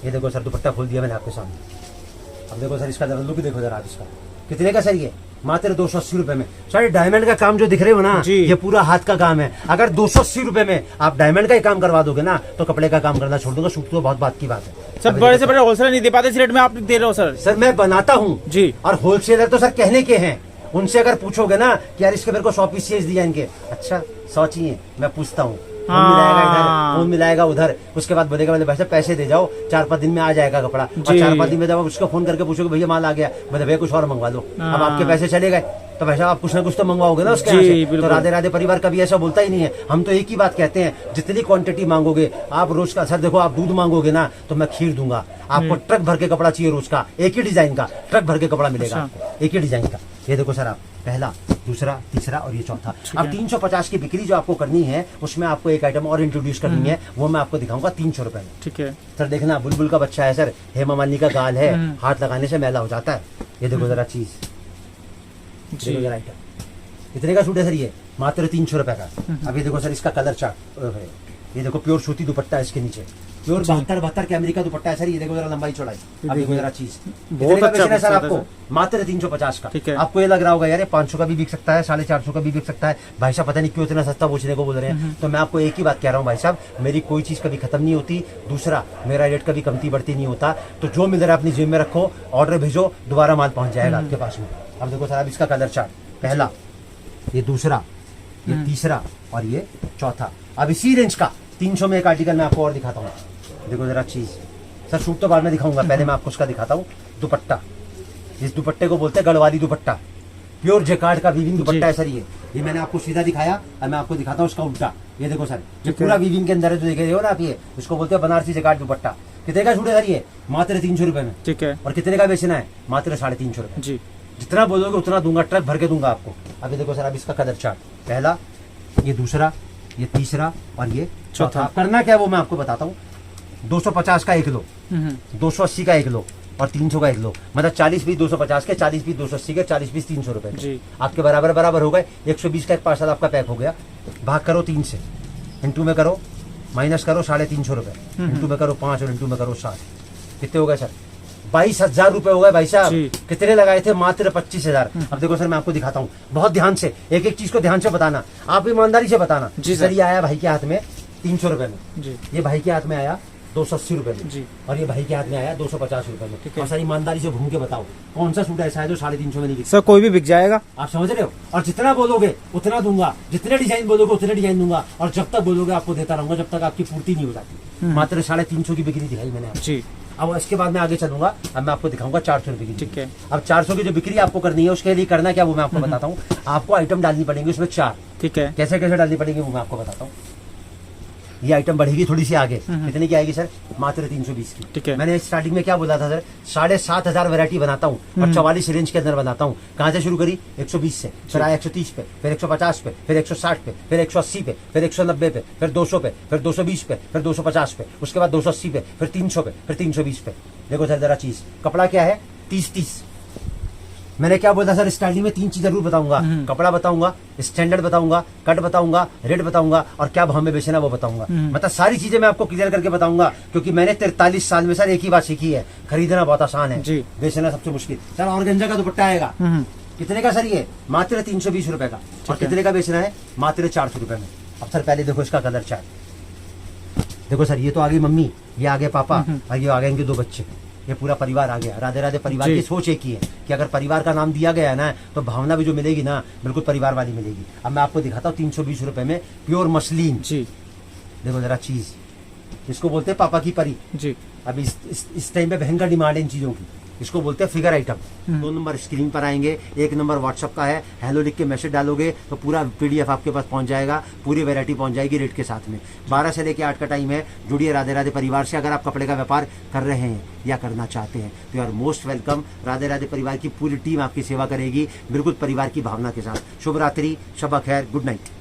ये देखो सर, दुपट्टा खोल दिया मैंने आपके सामने। अब देखो सर इसका जरा लुक देखो जरा आप इसका। कितने का सर ये? मात्र 280 रुपए में। सर डायमंड का काम जो दिख रहे हो ना, जी। ये पूरा हाथ का काम है। अगर 280 रुपए में आप डायमंड का ही काम करवा दोगे ना तो कपड़े का काम करना छोड़ दूंगा। सूट तो बहुत बात की बात है सर, बड़े से बड़े होलसेलर नहीं दे पाते इस रेट में, आप दे रहे हो सर। सर मैं बनाता हूँ जी। और होलसेलर तो सर कहने के हैं। उनसे अगर पूछोगे ना कि यार इसके मेरे को 100 पीस दिया इनके, अच्छा 100 चाहिए, मैं पूछता हूँ कौन मिलाएगा इधर, कौन मिलाएगा उधर। उसके बाद बोलेगा मेरे भाई पैसे दे जाओ, 4-5 दिन में आ जाएगा कपड़ा। और 4-5 दिन में जब उसको फोन करके पूछोगे भैया माल आ गया, मतलब भैया कुछ और मंगवा लो, अब आपके पैसे चले गए। तो भाई साहब आप कुछ ना कुछ तो मंगवाओगे ना उसके जी, यहाँ से। तो बिल्कुल। राधे राधे परिवार कभी ऐसा बोलता ही नहीं है। हम तो एक ही बात कहते हैं, जितनी क्वांटिटी मांगोगे आप रोज का, सर देखो आप दूध मांगोगे ना तो मैं खीर दूंगा आपको, ट्रक भर के कपड़ा चाहिए रोज का, एक ही डिजाइन का ट्रक भर के कपड़ा मिलेगा आपको, एक ही डिजाइन का। ये देखो सर आप, पहला, दूसरा, तीसरा और ये चौथा। अब 350 की बिक्री जो आपको करनी है उसमें आपको एक आइटम और इंट्रोड्यूस करनी है, वो मैं आपको दिखाऊंगा 300 रुपए में। ठीक है सर देखना, बुलबुल का बच्चा है सर, हेमा मालिनी का गाल है, हाथ लगाने से मैला हो जाता है। ये देखो जरा चीज, जी देखो जरा आइटम, इतने का सूट है सर ये, मात्र 300 रुपए का। अब ये देखो सर इसका कलर चार्ट, ये देखो प्योर सूती दुपट्टा है इसके नीचे, प्योर 72 के अमेरिका दुपट्टा है सर। ये देखो जरा लंबाई चौड़ाई, अब देखो जरा चीज, बहुत अच्छा है सर बहुत आपको अच्छा। मात्र 350 का। ठीक है। आपको ये लग रहा होगा यार 500 का भी बिक सकता है, 450 का भी बिक सकता है, भाई साहब पता नहीं क्यों इतना सस्ता पूछने को बोल रहे हैं। तो मैं आपको एक ही बात कह रहा हूँ भाई साहब, मेरी कोई चीज कभी खत्म नहीं होती, दूसरा मेरा रेट कभी कमती बढ़ती नहीं होता। तो जो मिल रहा है अपनी जेब में रखो, ऑर्डर भेजो, दोबारा माल पहुंच जाएगा आपके पास में। अब देखो सर अब इसका कलर चार्ट, पहला, ये दूसरा, ये तीसरा और ये चौथा। अब इसी रेंज का 300 में एक आर्टिकल मैं आपको और दिखाता हूँ। देखो जरा चीज, सर सूट तो बाद में दिखाऊंगा, पहले मैं आपको उसका दिखाता हूँ दुपट्टा। इस दुपट्टे को बोलते हैं गढ़वाली दुपट्टा, प्योर जेकार्ड का वीविंग दुपट्टा है सर। ये मैंने आपको सीधा दिखाया, और मैं आपको दिखाता हूँ उसका उल्टा। ये देखो सर, ये पूरा वीविंग के अंदर है, जो देख रहे हो ना आप, ये इसको बोलते हैं बनारसी जेकार्ड दुपट्टा। कितने का सूट है सर ये? मात्र 300 रुपए में। ठीक है और कितने का बेचना है? मात्र 350 रुपए। जी जितना बोलोगे उतना दूंगा, ट्रक भर के दूंगा आपको। अब ये देखो सर अब इसका कलर चार्ट, पहला, ये दूसरा, ये तीसरा और ये चौथा। अब करना क्या है वो मैं आपको बताता हूँ। 250 का 1 लो, 280 का 1 लो और 300 का 1 लो, मतलब 40 पीस 250 के, 40 पीस 280 के, 40 पीस 300 रुपए के। जी। आपके बराबर बराबर हो गए। 120 का एक पार्सल आपका पैक हो गया। भाग करो 3 से, इंटू में करो, माइनस करो 350 रुपए, इंटू में करो 5 और इंटू में करो 7, कितने हो गए सर? 22,000 रुपए हो गए भाई साहब। जी। कितने लगाए थे? मात्र 25,000। अब देखो सर मैं आपको दिखाता हूँ, बहुत ध्यान से, एक एक चीज को ध्यान से बताना, आप ईमानदारी से बताना। जी सर ये आया भाई के हाथ में 300 रुपए में, जी ये भाई के हाथ में आया 280 रुपए में, जी। और ये भाई के हाथ में आया 250 रुपए ठीक में। है। और सर ईमानदारी से घूम के बताओ कौन सा सूट ऐसा है जो 350 में नहीं बिकता? सर कोई भी बिक जाएगा। आप समझ रहे हो? और जितना बोलोगे उतना दूंगा, जितने डिजाइन बोलोगे उतने डिजाइन दूंगा, और जब तक बोलोगे आपको देता रहूंगा, जब तक आपकी पूर्ति नहीं हो जाती। मात्र 350 की बिक्री दिखाई मैंने आपको। जी अब इसके बाद मैं आगे चलूंगा, अब मैं आपको दिखाऊंगा 400 रुपए की। ठीक है। अब 400 की जो बिक्री आपको करनी है उसके लिए करना क्या वो मैं आपको बताता हूँ। आपको आइटम डालनी पड़ेंगी उसमें 4। ठीक है कैसे कैसे डालनी पड़ेगी वो मैं आपको बताता हूँ। ये आइटम बढ़ेगी थोड़ी सी आगे, कितने की आएगी सर? मात्र 320 की। ठीक है। मैंने स्टार्टिंग में क्या बोला था सर? 7,500 वैरायटी बनाता हूँ और 44 रेंज के अंदर बनाता हूँ। कहाँ से शुरू करी? 120 से, फिर आया 130 पे, फिर 150 पे, फिर 160 पे, फिर 180 पे, फिर 190 पे, फिर 200 पे, फिर 220 पे, फिर 250 पे, उसके बाद 280 पे, फिर 300 पे, फिर 320 पे। देखो सर जरा चीज, कपड़ा क्या है? 30-30। मैंने क्या बोला सर? स्टार्टिंग में 3 चीज जरूर बताऊंगा, कपड़ा बताऊंगा, स्टैंडर्ड बताऊंगा, कट बताऊंगा, रेट बताऊंगा, और क्या भाव में बेचना वो बताऊंगा। मतलब सारी चीजें मैं आपको क्लियर करके बताऊंगा, क्योंकि मैंने 43 साल में सर एक ही बात सीखी है, खरीदना बहुत आसान है, जी। बेचना सबसे मुश्किल। सर ऑर्गेन्जा का दुपट्टा आएगा, कितने का सर? ये मात्र 320 रुपए का। और कितने का बेचना है? मात्र 400 रुपए में। अब सर पहले देखो इसका कलर चार्ट, देखो सर ये तो आ गई मम्मी, ये आ गए पापा, और ये आ गए इनके 2 बच्चे, ये पूरा परिवार आ गया। राधे राधे परिवार जी। की सोच एक ही है कि अगर परिवार का नाम दिया गया है ना, तो भावना भी जो मिलेगी ना, बिल्कुल परिवार वाली मिलेगी। अब मैं आपको दिखाता हूँ 320 रुपए में प्योर मसलिन। जी देखो जरा चीज, इसको बोलते हैं पापा की परी। जी अब इस टाइम पे भयंकर डिमांड है इन चीजों की, इसको बोलते हैं फिगर आइटम। 2 नंबर स्क्रीन पर आएंगे, 1 नंबर व्हाट्सअप का है, हेलो लिख के मैसेज डालोगे तो पूरा PDF आपके पास पहुंच जाएगा, पूरी वैरायटी पहुंच जाएगी रेट के साथ में। 12 से लेकर 8 का टाइम है। जुड़िए राधे राधे परिवार से। अगर आप कपड़े का व्यापार कर रहे हैं या करना चाहते हैं तो you are most welcome. Radhe Radhe परिवार की पूरी टीम आपकी सेवा करेगी, बिल्कुल परिवार की भावना के साथ। शुभ रात्रि, शब खैर, गुड नाइट।